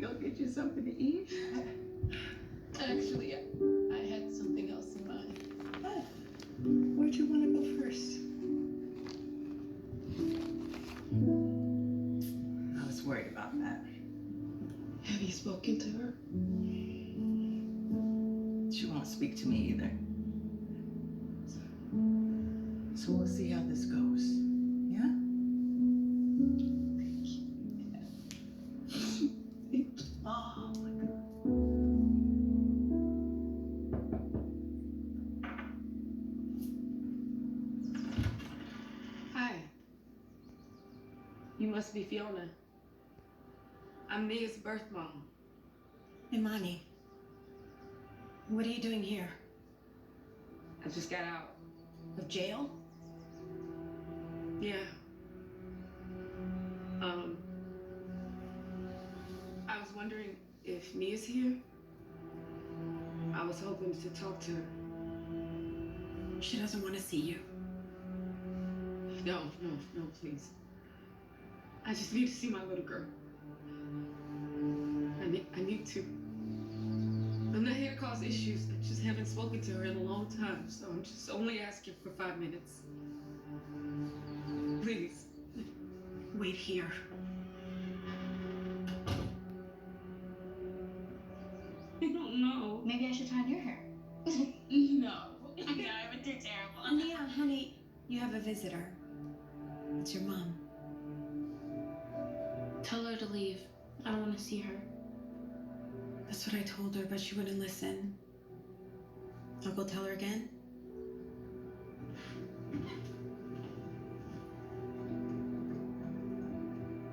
go get you something to eat? Actually, I had something else in mind. Oh. Where'd you want to go first? I was worried about that. Have you spoken to her? She won't speak to me either. So we'll see how this goes. Yeah? Oh, my God. Hi. You must be Fiona. I'm Nia's birth mom. Imani, what are you doing here? I just got out. Of jail? Yeah. I was wondering if Nia's here. I was hoping to talk to her. She doesn't want to see you. No, please. I just need to see my little girl. I need to. I'm not here to cause issues. I just haven't spoken to her in a long time, so I'm just only asking for 5 minutes. Please. Wait here. I don't know. Maybe I should tie your hair. No. I would do terrible. Nia, honey, you have a visitor. It's your mom. Tell her to leave. I don't want to see her. That's what I told her, but she wouldn't listen. I'll go tell her again.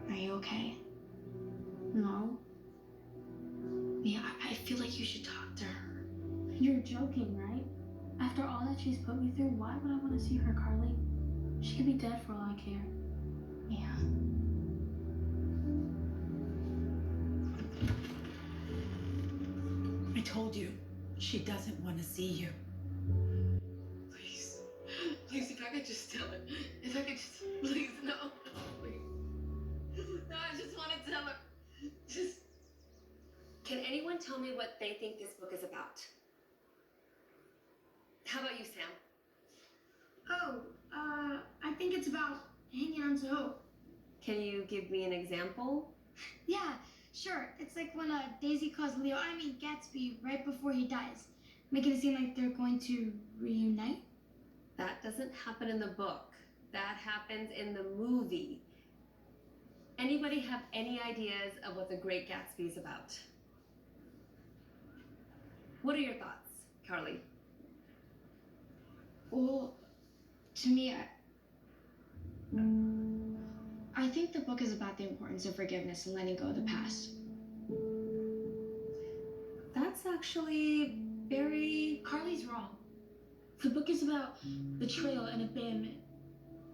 Are you okay? No. Yeah, I feel like you should talk to her. You're joking, right? After all that she's put me through, why would I want to see her, Carly? She could be dead for all I care. Yeah. I told you, she doesn't want to see you. Please, if I could just tell her. If I could just, please, no, please. No, I just want to tell her. Just. Can anyone tell me what they think this book is about? How about you, Sam? I think it's about hanging on to hope. Can you give me an example? Yeah, sure. It's like when Daisy calls Gatsby right before he dies, making it seem like they're going to reunite. That doesn't happen in the book. That happens in the movie. Anybody have any ideas of what The Great Gatsby is about? What are your thoughts, Carly? Well, to me, I think the book is about the importance of forgiveness and letting go of the past. That's actually very... Carly's wrong. The book is about betrayal and abandonment.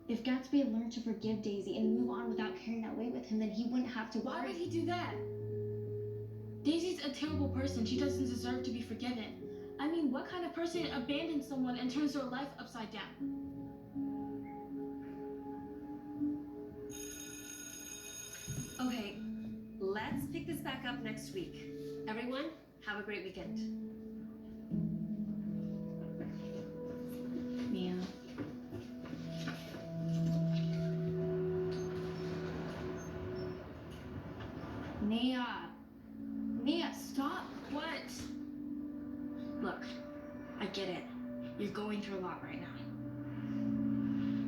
If Gatsby had learned to forgive Daisy and move on without carrying that weight with him, then he wouldn't have to worry. Why would he do that? Daisy's a terrible person. She doesn't deserve to be forgiven. I mean, what kind of person abandons someone and turns their life upside down? Okay, let's pick this back up next week. Everyone, have a great weekend. Mia. Nia, stop. What? Look, I get it. You're going through a lot right now.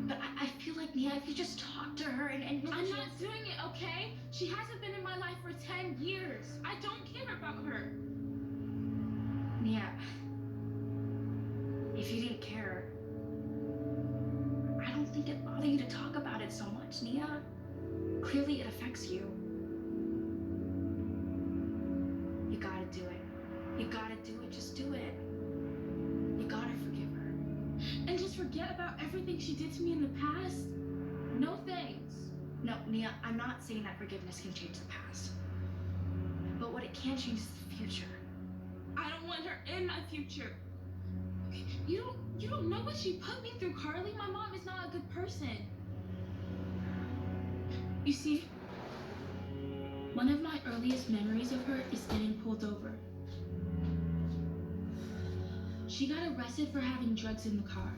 But I feel like, Nia, if you just talk to her and I'm not doing it, okay? She hasn't been in my life for 10 years. I don't care about her. Nia, if you didn't care, I don't think it'd bother you to talk about it so much, Nia. Clearly it affects you. You gotta do it. You gotta do it. Just do it. You gotta forgive her. And just forget about everything she did to me in the past? No thanks. No, Nia, I'm not saying that forgiveness can change the past. But what it can change is the future. I don't want her in my future. Okay, you don't know what she put me through, Carly. My mom is not a good person. You see, one of my earliest memories of she got arrested for having drugs in the car.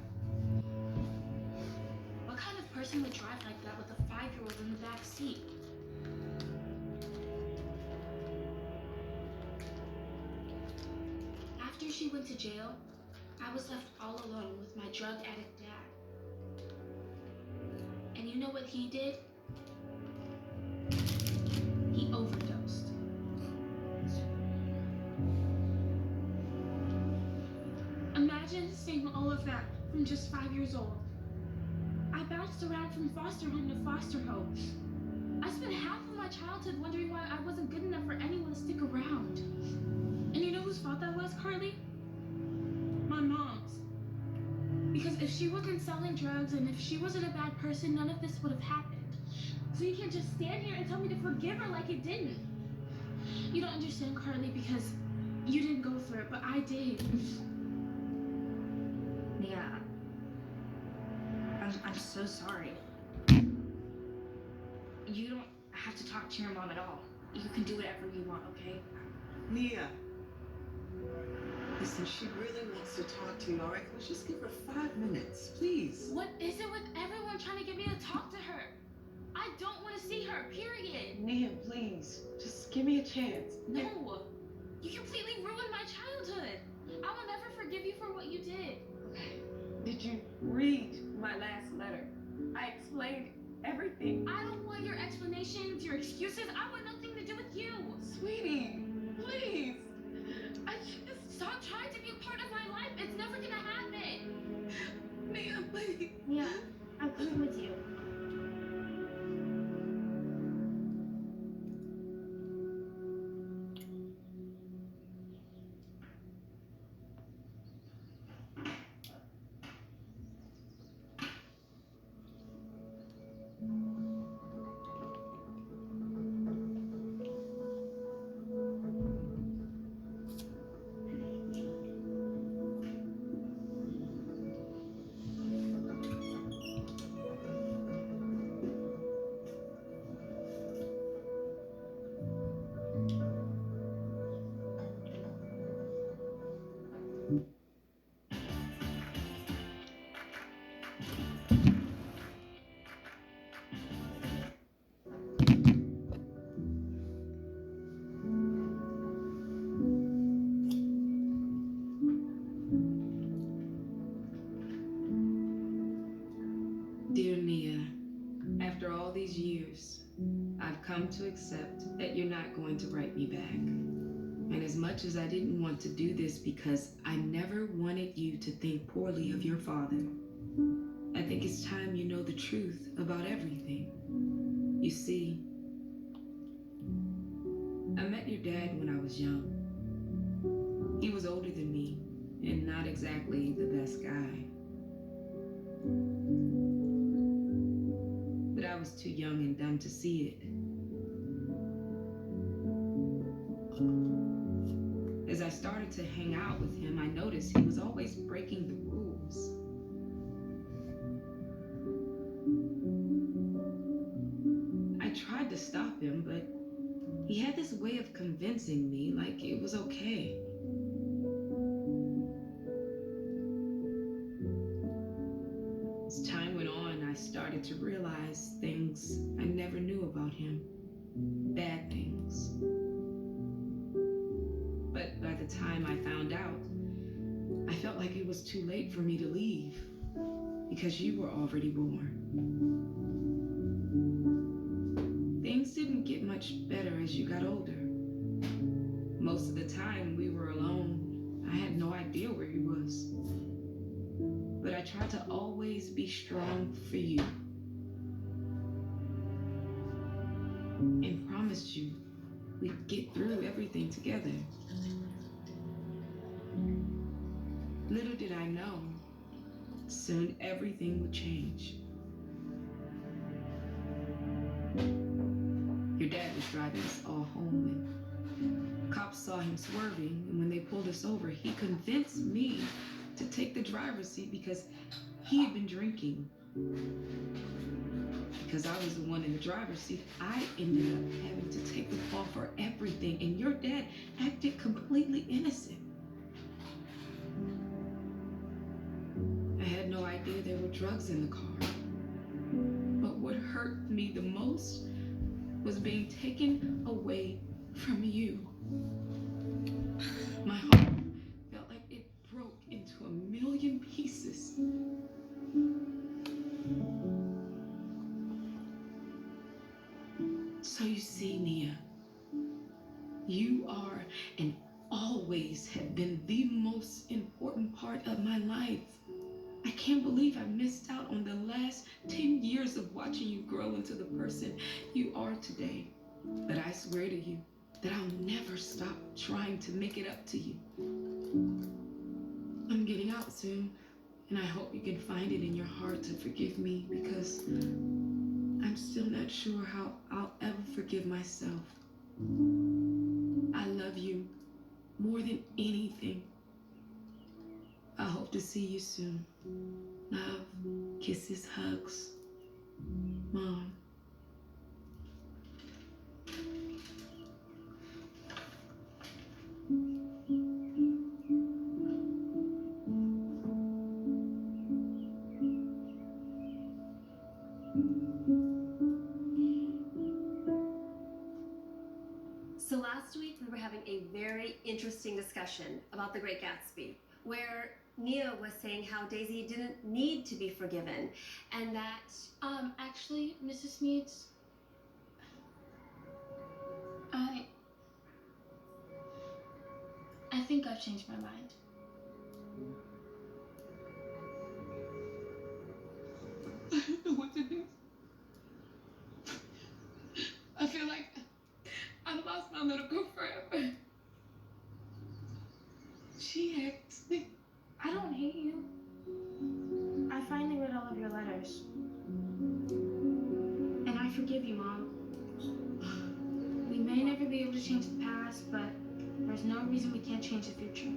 What kind of person would drive like that with a 5-year-old in the back seat? After she went to jail, I was left all alone with my drug addict dad. And you know what he did? He overdosed. Imagine seeing all of that from just 5 years old. I bounced around from foster home to foster home. I spent half of my childhood wondering why I wasn't good enough for anyone to stick around. And you know whose fault that was, Carly? My mom's. Because if she wasn't selling drugs and if she wasn't a bad person, none of this would have happened. So you can't just stand here and tell me to forgive her like it didn't. You don't understand, Carly, because you didn't go through it, but I did. Yeah. I'm so sorry. You don't have to talk to your mom at all. You can do whatever you want, okay? Nia. Listen, she really wants to talk to you, all right? Let's just give her 5 minutes, please. What is it with everyone trying to get me to talk to her? I don't want to see her, period. Nia, please. Just give me a chance. No. You completely ruined my childhood. I will never forgive you for what you did. Okay. Did you read my last letter? I explained everything. I don't want your explanations, your excuses. I want nothing to do with you. Sweetie, please. I just... Stop trying to be a part of my life. It's never gonna happen. Nia, please. Yeah, I'm coming with you. Dear Nia, after all these years, I've come to accept that you're not going to write me back. And as much as I didn't want to do this because I never wanted you to think poorly of your father, I think it's time you know the truth about everything. You see, I met your dad when I was young. He was older than me and not exactly the best guy. But I was too young and dumb to see it. As I started to hang out with him, I noticed he was always breaking the rules. I tried to stop him, but he had this way of convincing me like it was okay. As time went on, I started to realize things I never knew about him. Bad things. But by the time I found out, I felt like it was too late for me to leave because you were already born. Things didn't get much better as you got older. Most of the time we were alone. I had no idea where he was. But I tried to always be strong for you. And promised you we'd get through everything together. Little did I know, soon everything would change. Your dad was driving us all home, and cops saw him swerving, and when they pulled us over, he convinced me to take the driver's seat because he had been drinking. Because I was the one in the driver's seat, I ended up having to take the fall for everything, and your dad acted completely innocent. drugs in the car. But what hurt me the most was being taken away from you. My heart felt like it broke into a million pieces. So you see, Nia, you are and always have been the most important part of my life. I can't believe I missed out on the last 10 years of watching you grow into the person you are today. But I swear to you that I'll never stop trying to make it up to you. I'm getting out soon, and I hope you can find it in your heart to forgive me, because I'm still not sure how I'll ever forgive myself. I love you more than anything. I hope to see you soon. Love, kisses, hugs. Mom. So last week we were having a very interesting discussion about The Great Gatsby, where Nia was saying how Daisy didn't need to be forgiven, and that Actually, Mrs. Meads, I think I've changed my mind. I don't know what to do. I feel like I've lost my little girl forever. She hates me. I don't hate you. I finally read all of your letters. And I forgive you, Mom. We may never be able to change the past, but there's no reason we can't change the future.